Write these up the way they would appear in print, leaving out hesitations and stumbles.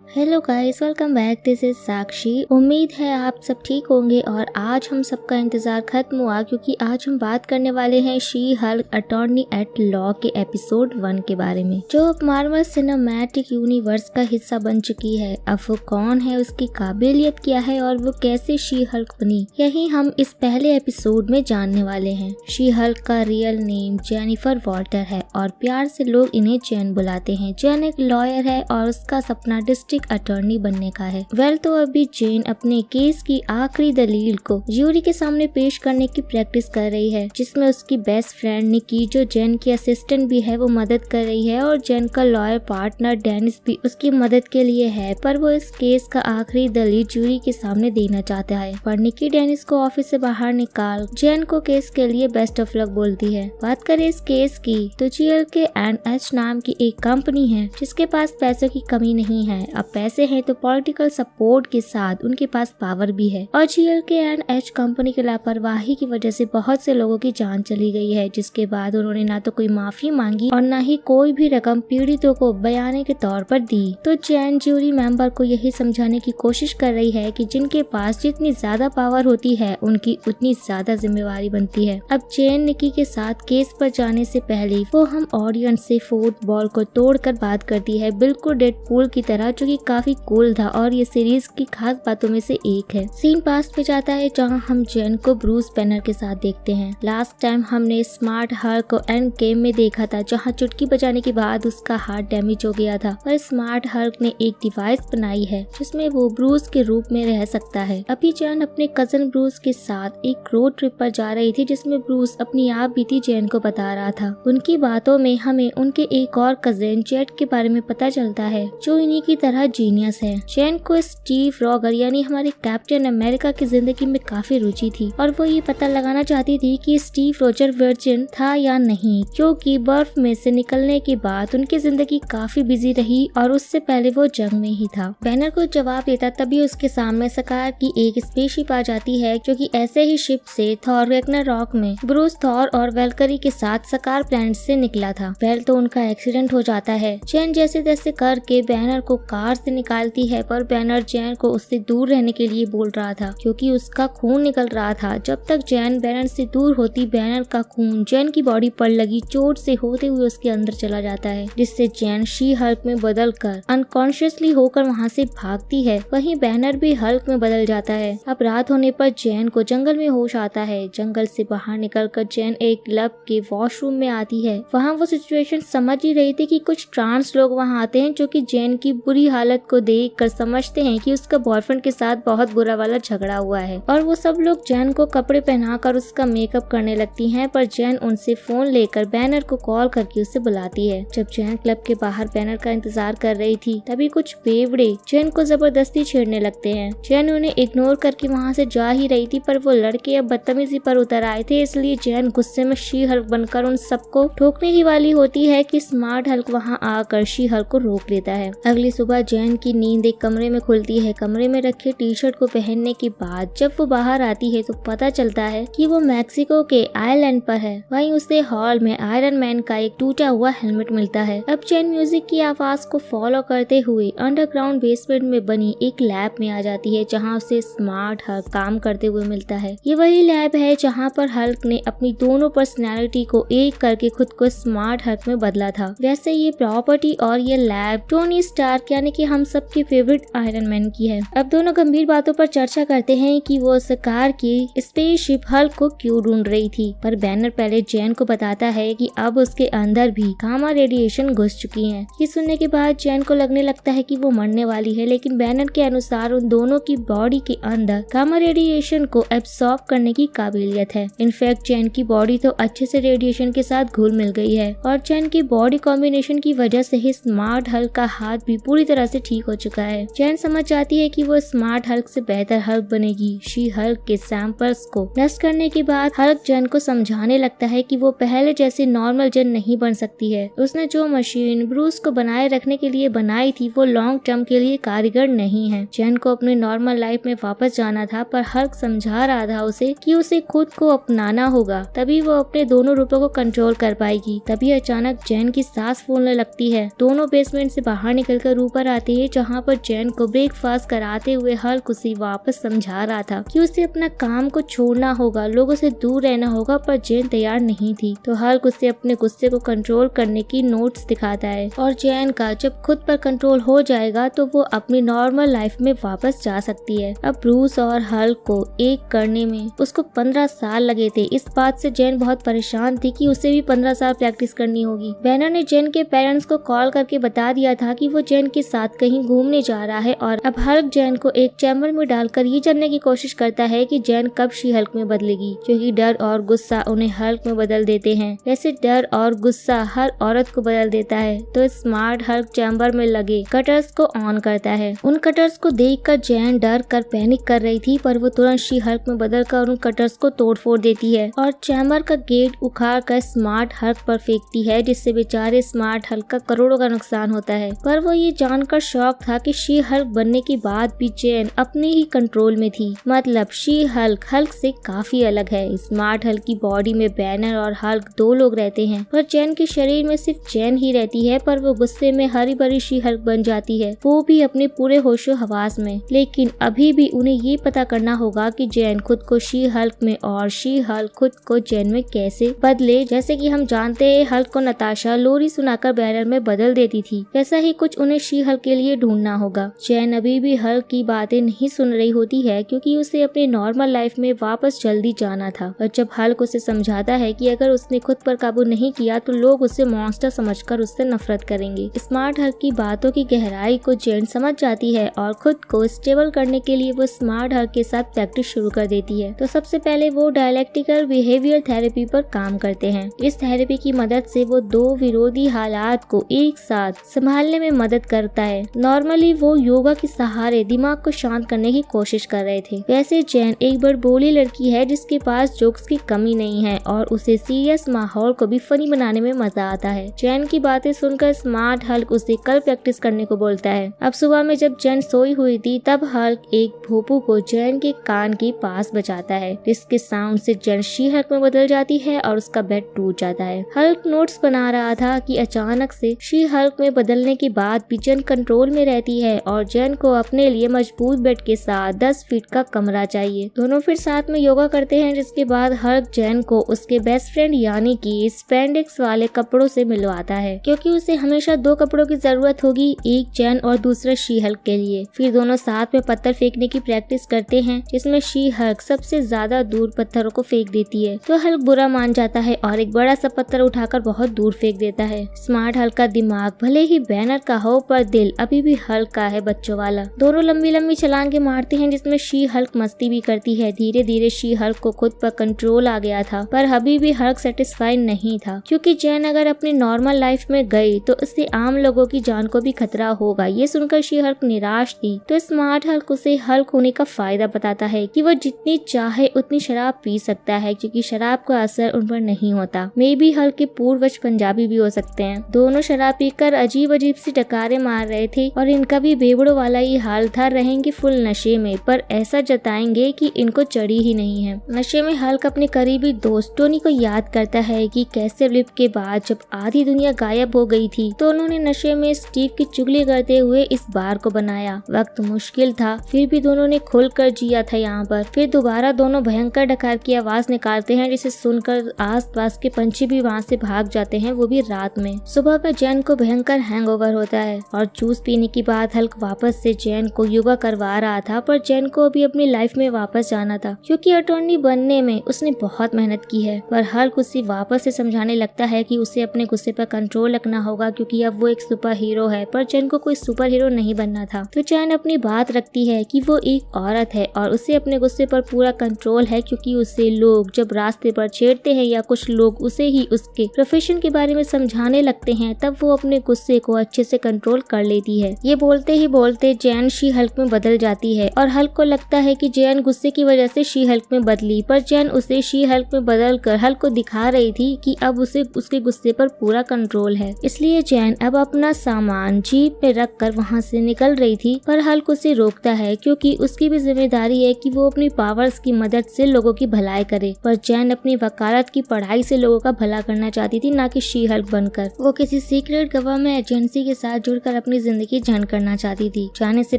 Hello guys, welcome back. This is Sakshi. उम्मीद है आप सब ठीक होंगे और आज हम सबका इंतजार खत्म हुआ क्योंकि आज हम बात करने वाले हैं She Hulk attorney at law के एपिसोड 1 के बारे में, जो अब मार्वल सिनेमैटिक यूनिवर्स का हिस्सा बन चुकी है। अब वो कौन है, उसकी काबिलियत क्या है और वो कैसे शी हल्क बनी, यही हम इस पहले एपिसोड में जानने वाले हैं। शी हल्क का रियल नेम जेनिफर वॉल्टर है और प्यार से लोग इन्हें जेन बुलाते हैं। जेन एक लॉयर है और उसका सपना डिस्ट्रिक्ट अटॉर्नी बनने का है। तो अभी जेन अपने केस की आखिरी दलील को ज्यूरी के सामने पेश करने की प्रैक्टिस कर रही है, जिसमें उसकी बेस्ट फ्रेंड निकी, जो जेन की असिस्टेंट भी है, वो मदद कर रही है और जेन का लॉयर पार्टनर डेनिस भी उसकी मदद के लिए है। पर वो इस केस का आखिरी दलील ज्यूरी के सामने देना चाहता है। पर निकी डेनिस को ऑफिस से बाहर निकाल जेन को केस के लिए बेस्ट ऑफ लक बोलती है। बात करें इस केस की तो GLK&H नाम की एक कंपनी है जिसके पास पैसों की कमी नहीं है। अब पैसे हैं तो पॉलिटिकल सपोर्ट के साथ उनके पास पावर भी है और GLK&H कंपनी की लापरवाही की वजह से बहुत से लोगों की जान चली गई है, जिसके बाद उन्होंने ना तो कोई माफी मांगी और ना ही कोई भी रकम पीड़ितों को बयाने के तौर पर दी। तो जेन ज्यूरी मेंबर को यही समझाने की कोशिश कर रही है कि जिनके पास जितनी ज्यादा पावर होती है उनकी उतनी ज्यादा जिम्मेवारी बनती है। अब जेन निकी के साथ केस पर जाने से पहले वो हम ऑडियंस से फोर्थ वॉल को तोड़कर बात करती है, बिल्कुल डेडपूल की तरह, जो कि काफी कूल था और ये सीरीज की खास बातों में से एक है। सीन पास्ट पे जाता है जहां हम जेन को ब्रूस बैनर के साथ देखते हैं। लास्ट टाइम हमने स्मार्ट हल्क को एंड गेम में देखा था, जहां चुटकी बजाने के बाद उसका हार्ट डैमेज हो गया था। पर स्मार्ट हल्क ने एक डिवाइस बनाई है जिसमें वो ब्रूस के रूप में रह सकता है। अभी जेन अपने कजन ब्रूस के साथ एक रोड ट्रिप पर जा रही थी, जिसमें ब्रूस अपनी आप बीती जेन को बता रहा था। उनकी बातों में हमें उनके एक और कजन जेट के बारे में पता चलता है, जो इन्हीं की तरह जीनियस है। जेन को स्टीव रॉगर यानी हमारे कैप्टन अमेरिका की जिंदगी में काफी रुचि थी और वो ये पता लगाना चाहती थी कि स्टीव रॉजर वर्जिन था या नहीं, क्योंकि बर्फ में से निकलने के बाद उनकी जिंदगी काफी बिजी रही और उससे पहले वो जंग में ही था। बैनर को जवाब देता तभी उसके सामने सकार की एक स्पेसशिप आ जाती है, क्योंकि ऐसे ही शिप से थॉर रैग्नारॉक में ब्रूस, थॉर और वेलकरी के साथ सकार प्लैनेट से निकला था। तो उनका एक्सीडेंट हो जाता है। जेन जैसे तैसे करके बैनर को कार से निकालती है, पर बैनर जेन को उससे दूर रहने के लिए बोल रहा था क्योंकि उसका खून निकल रहा था। जब तक जेन बैनर से दूर होती, बैनर का खून जेन की बॉडी पर लगी चोट से होते हुए उसके अंदर चला जाता है, जिससे जेन शी हल्क में बदल कर अनकॉन्शियसली होकर वहाँ से भागती है। वहीं बैनर भी हल्क में बदल जाता है। अब रात होने पर जेन को जंगल में होश आता है। जंगल से बाहर निकलकर जेन एक क्लब के वॉशरूम में आती है। वहाँ वो सिचुएशन समझ ही रही थी कि कुछ ट्रांस लोग वहाँ आते हैं, जो कि जेन की बुरी हालत को देखकर समझते हैं कि उसका बॉयफ्रेंड के साथ बहुत बुरा वाला झगड़ा हुआ है और वो सब लोग जेन को कपड़े पहनाकर उसका मेकअप करने लगती हैं। पर जेन उनसे फोन लेकर बैनर को कॉल करके उसे बुलाती है। जब जेन क्लब के बाहर बैनर का इंतजार कर रही थी, तभी कुछ बेवड़े जेन को जबरदस्ती छेड़ने लगते हैं। जेन उन्हें इग्नोर करके वहाँ से जा ही रही थी, पर वो लड़के अब बदतमीजी पर उतर आए थे, इसलिए जेन गुस्से में शी हल्क बनकर उन सबको ठोकने ही वाली होती है कि स्मार्ट हल्क वहाँ आकर शी हल्क को रोक लेता है। अगली सुबह जेन की नींद एक कमरे में खुलती है। कमरे में रखे टी शर्ट को पहनने के बाद जब वो बाहर आती है तो पता चलता है कि वो मैक्सिको के आइलैंड पर है। वहीं उसे हॉल में आयरन मैन का एक टूटा हुआ हेलमेट मिलता है। अब जेन म्यूजिक की आवाज को फॉलो करते हुए अंडरग्राउंड बेसमेंट में बनी एक लैब में आ जाती है, जहाँ उसे स्मार्ट हल्क काम करते हुए मिलता है। ये वही लैब है जहाँ पर हल्क ने अपनी दोनों पर्सनैलिटी को एक करके खुद को स्मार्ट हल्क में बदला था। वैसे ये प्रॉपर्टी और ये लैब टोनी स्टार्क यानी कि हम सबके फेवरेट आयरन मैन की है। अब दोनों गंभीर बातों पर चर्चा करते हैं कि वो सकार की स्पेसशिप हल्क को क्यों ढूंढ रही थी, पर बैनर पहले जेन को बताता है कि अब उसके अंदर भी गामा रेडिएशन घुस चुकी है। ये सुनने के बाद जेन को लगने लगता है कि वो मरने वाली है, लेकिन बैनर के अनुसार उन दोनों की बॉडी के अंदर गामा रेडिएशन को एब्सॉर्ब करने की काबिलियत है। इनफैक्ट जेन की बॉडी तो अच्छे से रेडिएशन के साथ घुल मिल गई है और जेन की बॉडी कॉम्बिनेशन की वजह से ही स्मार्ट हल्क का हाथ भी पूरी तरह से ठीक हो चुका है। जेन समझ जाती है कि वो स्मार्ट हल्क से बेहतर हल्क बनेगी। शी हल्क के सैंपल्स को नष्ट करने के बाद हल्क जेन को समझाने लगता है कि वो पहले जैसे नॉर्मल जेन नहीं बन सकती है। उसने जो मशीन ब्रूस को बनाए रखने के लिए बनाई थी वो लॉन्ग टर्म के लिए कारीगर नहीं है। जेन को अपने नॉर्मल लाइफ में वापस जाना था, पर हल्क समझा रहा था उसे कि उसे खुद को अपनाना होगा, तभी वो अपने दोनों रूपों को कंट्रोल कर पाएगी। तभी अचानक जेन की सांस फूलने लगती है। दोनों बेसमेंट से बाहर निकलकर ऊपर आते हैं जहाँ पर जैन को ब्रेकफास्ट कराते हुए हल्क उसे वापस समझा रहा था कि उसे अपना काम को छोड़ना होगा, लोगों से दूर रहना होगा, पर जैन तैयार नहीं थी। तो हल्क उसे अपने गुस्से को कंट्रोल करने की नोट्स दिखाता है और जैन का जब खुद पर कंट्रोल हो जाएगा तो वो अपनी नॉर्मल लाइफ में वापस जा सकती है। अब ब्रूस और हल्क को एक करने में उसको 15 साल लगे थे। इस बात से जैन बहुत परेशान थी कि उसे भी 15 साल प्रैक्टिस करनी होगी। बैनर ने जैन के पेरेंट्स को कॉल करके बता दिया था कि वो जैन के साथ कहीं घूमने जा रहा है और अब हल्क जैन को एक चैम्बर में डालकर ये जानने की कोशिश करता है कि जैन कब शी हल्क में बदलेगी, क्योंकि डर और गुस्सा उन्हें हल्क में बदल देते हैं। वैसे डर और गुस्सा हर औरत को बदल देता है। तो स्मार्ट हल्क चैम्बर में लगे कटर्स को ऑन करता है। उन कटर्स को देखकर जैन डर कर पैनिक कर रही थी, पर वो तुरंत शी हल्क में बदलकर उन कटर्स को तोड़ फोड़ देती है और चैम्बर का गेट उखाड़ कर स्मार्ट हल्क पर फेंकती है, जिससे बेचारे स्मार्ट हल्क का करोड़ों का नुकसान होता है। पर वो ये जानकर शॉक था कि शी हल्क बनने के बाद भी जैन अपने ही कंट्रोल में थी। मतलब शी हल्क हल्क से काफी अलग है। स्मार्ट हल्क की बॉडी में बैनर और हल्क दो लोग रहते हैं, पर जैन के शरीर में सिर्फ जैन ही रहती है। पर वो गुस्से में हरी भरी शी हल्क बन जाती है, वो भी अपने पूरे होशो हवास में। लेकिन अभी भी उन्हें ये पता करना होगा कि जैन खुद को शी हल्क में और शी हल्क खुद को जैन में कैसे बदले। जैसे कि हम जानते हैं हल्क को नताशा लोरी सुनाकर बैनर में बदल देती थी, वैसा ही कुछ उन्हें शी हल्क के लिए ढूंढना होगा। जैन अभी भी हल्क की बातें नहीं सुन रही होती है, क्योंकि उसे अपने नॉर्मल लाइफ में वापस जल्दी जाना था। और जब हल्क उसे समझाता है कि अगर उसने खुद पर काबू नहीं किया तो लोग उसे मॉन्स्टर समझकर उससे नफरत करेंगे। स्मार्ट हल्क की बातों की गहराई को जैन समझ जाती है और खुद को स्टेबल करने के लिए वो स्मार्ट हल्क के साथ प्रैक्टिस शुरू कर देती है। तो सबसे पहले वो डायलेक्टिकल बिहेवियर थेरेपी पर काम करते हैं। इस थेरेपी की मदद से वो दो विरोधी हालात को एक साथ संभालने में मदद करता है। नॉर्मली वो योगा के सहारे दिमाग को शांत करने की कोशिश कर रहे थे। वैसे जैन एक बड़बोली लड़की है जिसके पास जोक्स की कमी नहीं है और उसे सीरियस माहौल को भी फनी बनाने में मजा आता है। जैन की बातें सुनकर स्मार्ट हल्क उसे कल प्रैक्टिस करने को बोलता है। अब सुबह में जब जैन सोई हुई थी तब हल्क एक भोपू को जैन के कान के पास बजाता है, जिसके साउंड से जैन शी हल्क में बदल जाती है और उसका बेड टूट जाता है। हल्क नोट्स बना रहा था कि अचानक से शी हल्क में बदलने के बाद भी जैन कंट्रोल में रहती है और जैन को अपने लिए मजबूत बेड के साथ 10 फीट का कमरा चाहिए। दोनों फिर साथ में योगा करते हैं, जिसके बाद हल्क जैन को उसके बेस्ट फ्रेंड यानी कि स्पेंडेक्स वाले कपड़ों से मिलवाता है, क्योंकि उसे हमेशा दो कपड़ों की जरूरत होगी, एक जैन और दूसरा शी हल्क के लिए। फिर दोनों साथ में पत्थर फेंकने की प्रैक्टिस करते हैं, जिसमें शी हल्क सबसे ज्यादा दूर पत्थरों को फेंक देती है। तो हल्क बुरा मान जाता है और एक बड़ा सा पत्थर उठाकर बहुत दूर फेंक देता है। स्मार्ट हल्क का दिमाग भले ही बैनर का हो, पर दिल अभी भी हल्क का है, बच्चों वाला। दोनों लंबी लंबी छलांगे मारते हैं, जिसमें शी हल्क मस्ती भी करती है। धीरे धीरे शी हल्क को खुद पर कंट्रोल आ गया था, पर अभी भी हल्क सेटिस्फाइड नहीं था, क्योंकि जैन अगर अपनी नॉर्मल लाइफ में गई तो उससे आम लोगों की जान को भी खतरा होगा। ये सुनकर शी हल्क निराश थी। तो स्मार्ट हल्क उसे हल्क होने का फायदा बताता है कि वो जितनी चाहे उतनी शराब पी सकता है, क्योंकि शराब का असर उन पर नहीं होता। मे बी हल्क के पूर्वज पंजाबी भी हो सकते हैं। दोनों शराब पीकर अजीब अजीब सी टकारे मार रहे थे और इनका भी बेवड़ों वाला ही हाल था। रहेंगे फुल नशे में, पर ऐसा जताएंगे कि इनको चढ़ी ही नहीं है। नशे में हल्क अपने करीबी दोस्त टोनी को याद करता है कि कैसे ब्लिप के बाद जब आधी दुनिया गायब हो गई थी तो उन्होंने नशे में स्टीव की चुगली करते हुए इस बार को बनाया। वक्त मुश्किल था, फिर भी दोनों ने खुलकर जिया था यहाँ पर। फिर दोबारा दोनों भयंकर डकार की आवाज निकालते हैं, जिसे सुनकर आसपास के पंछी भी वहाँ से भाग जाते हैं, वो भी रात में। सुबह में जैन को भयंकर हैंगओवर होता है और जूस पीने के बाद हल्क वापस से जैन को योगा करवा रहा था, पर जैन को अभी अपनी लाइफ में वापस जाना था, क्योंकि अटॉर्नी बनने में उसने बहुत मेहनत की है। पर हल्क उसे वापस से समझाने लगता है कि उसे अपने गुस्से पर कंट्रोल रखना होगा, क्योंकि अब वो एक सुपर हीरो है। पर जैन को कोई सुपर हीरो नहीं बनना था। तो जैन अपनी बात रखती है कि वो एक औरत है और उसे अपने गुस्से पर पूरा कंट्रोल है, क्योंकि उसे लोग जब रास्ते पर छेड़ते हैं या कुछ लोग उसे ही उसके प्रोफेशन के बारे में समझाने लगते हैं, तब वो अपने गुस्से को अच्छे से कंट्रोल कर लेती है। ये बोलते ही बोलते जैन शी हल्क में बदल जाती है और हल्क को लगता है कि जैन गुस्से की वजह से शी हल्क में बदली, पर जैन उसे शी हल्क में बदल कर हल्क को दिखा रही थी कि अब उसे उसके गुस्से पर पूरा कंट्रोल है। इसलिए जैन अब अपना सामान जीप पे रख कर वहाँ से निकल रही थी, पर हल्क उसे रोकता है, क्योंकि उसकी भी जिम्मेदारी है कि वो अपनी पावर्स की मदद से लोगों की भलाई करे। पर जैन अपनी वकालत की पढ़ाई से लोगों का भला करना चाहती थी, ना कि शी हल्क बनकर। वो किसी सीक्रेट गवर्नमेंट एजेंसी के साथ जुड़कर अपनी जिंदगी झंड करना चाहती थी। जाने से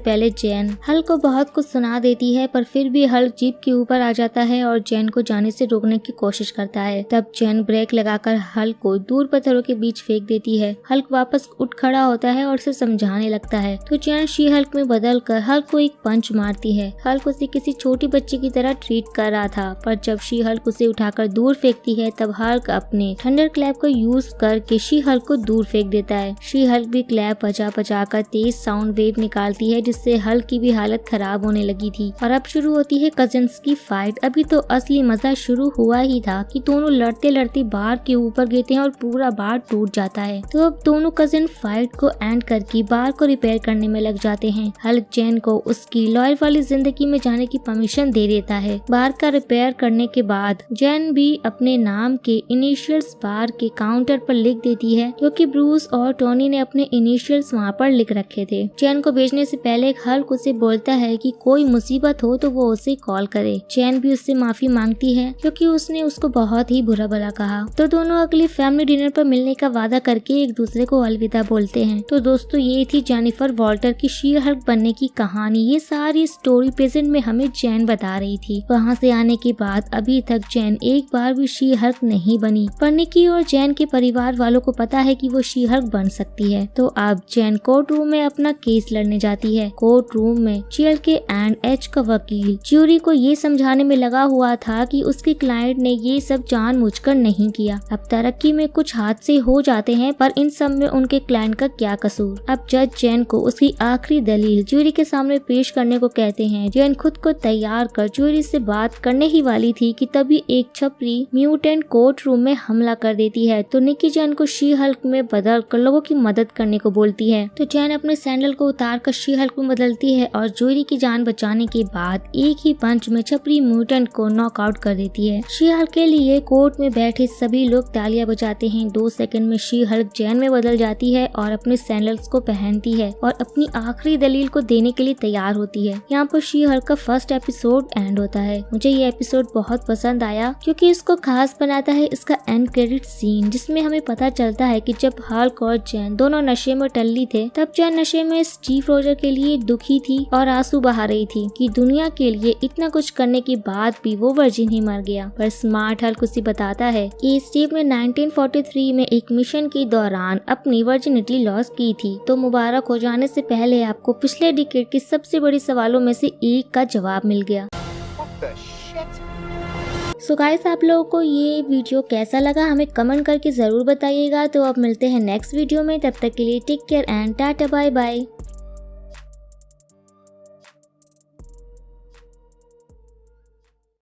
पहले जैन हल्क को बहुत कुछ सुना देती है, पर फिर भी हल्क जीप के ऊपर आ जाता है और जैन को जाने से रोकने की कोशिश करता है। तब जैन ब्रेक लगाकर हल्क को दूर पत्थरों के बीच फेंक देती है। हल्क वापस उठ खड़ा होता है और उसे समझाने लगता है, तो जैन शी हल्क में बदल कर हल्क को एक पंच मारती है। हल्क उसे किसी छोटी बच्ची की तरह ट्रीट कर रहा था, पर जब शी हल्क उसे उठाकर दूर फेंकती है तब हल्क अपने थंडर क्लैप का यूज करके शी हल्क को दूर फेंक देता है। शी हल्क भी क्लैप बजा कर तेज साउंड वेव निकालती है, जिससे हल्क की भी हालत खराब होने लगी थी। और अब शुरू होती है कजिन्स की फाइट। अभी तो असली मजा शुरू हुआ ही था कि दोनों लड़ते लड़ते बार के ऊपर गिरते हैं और पूरा बार टूट जाता है। तो अब दोनों कजिन फाइट को एंड करके बार को रिपेयर करने में लग जाते हैं। हल्क जैन को उसकी लॉयल वाली जिंदगी में जाने की परमिशन दे देता है। बार का रिपेयर करने के बाद जैन भी अपने नाम के इनिशियल्स बार के काउंटर पर लिख देती है, क्योंकि ब्रूस और टोनी ने अपने इनिशियल्स वहाँ पर लिख रखे थे। जैन को भेजने से पहले हल्क उसे बोलता है कि कोई मुसीबत हो तो वो उसे कॉल करे। जैन भी उससे माफी मांगती है क्योंकि उसने उसको बहुत ही बुरा भला कहा। तो दोनों अगली फैमिली डिनर पर मिलने का वादा करके एक दूसरे को अलविदा बोलते हैं। तो दोस्तों, ये थी जेनिफर वॉल्टर की शी हल्क बनने की कहानी। ये सारी स्टोरी प्रेजेंट में हमें जैन बता रही थी। वहाँ से आने के बाद अभी तक जैन एक बार भी शी हल्क नहीं बनी, पर निकी और जैन के परिवार वालों को पता है कि वो शी हल्क बन सकती है। तो अब जैन कोर्ट रूम में अपना केस लड़ने जाती है। कोर्ट रूम में चील के एंड एच का वकील ज्यूरी को ये समझाने में लगा हुआ था कि उसके क्लाइंट ने ये सब जानबूझकर नहीं किया। अब तरक्की में कुछ हादसे हो जाते हैं, पर इन सब में उनके क्लाइंट का क्या कसूर। अब जज जैन को उसकी आखिरी दलील ज्यूरी के सामने पेश करने को कहते हैं। जैन खुद को तैयार कर ज्यूरी से बात करने ही वाली थी कि तभी एक छपरी म्यूटेंट कोर्ट रूम में हमला कर देती है। तो निकी जैन को शी हल्क में बदल कर लोगों की मदद करने को बोलती है। तो जैन अपने सैंडल को उतार कर शी हल्क में बदलती है और ज्यूरी की जान बचाने के बाद एक ही पंच में छपरी म्यूटेंट को नॉकआउट कर देती है। शी हल्क के लिए कोर्ट में बैठे सभी लोग तालियां बजाते हैं। 2 सेकंड में शी हल्क जैन में बदल जाती है और अपने सैंडल्स को पहनती है और अपनी आखिरी दलील को देने के लिए तैयार होती है। यहाँ पर शी हल्क का फर्स्ट एपिसोड एंड होता है। मुझे ये एपिसोड बहुत पसंद आया क्योंकि इसको खास बनाता है इसका एंड क्रेडिट सीन, जिसमें हमें पता चलता है कि जब हल्क और जैन दोनों नशे में टल्ली थे, तब जैन नशे में स्टीव रोजर के लिए दुखी थी और आंसू बहा रही थी कि दुनिया के लिए इतना कुछ करने के बाद भी वो वर्जिन ही मर गया। पर स्मार्ट हल्क उसे बताता है कि स्टीव ने 1943 में एक मिशन के दौरान अपनी वर्जिनिटी लॉस की थी। तो मुबारक हो, जाने से पहले आपको पिछले डिकेड के सबसे बड़े सवालों में से एक का जवाब मिल गया। सो गाइस, आप लोगों को ये वीडियो कैसा लगा हमें कमेंट करके जरूर बताइएगा। तो अब मिलते हैं नेक्स्ट वीडियो में, तब तक के लिए take care and tata bye bye.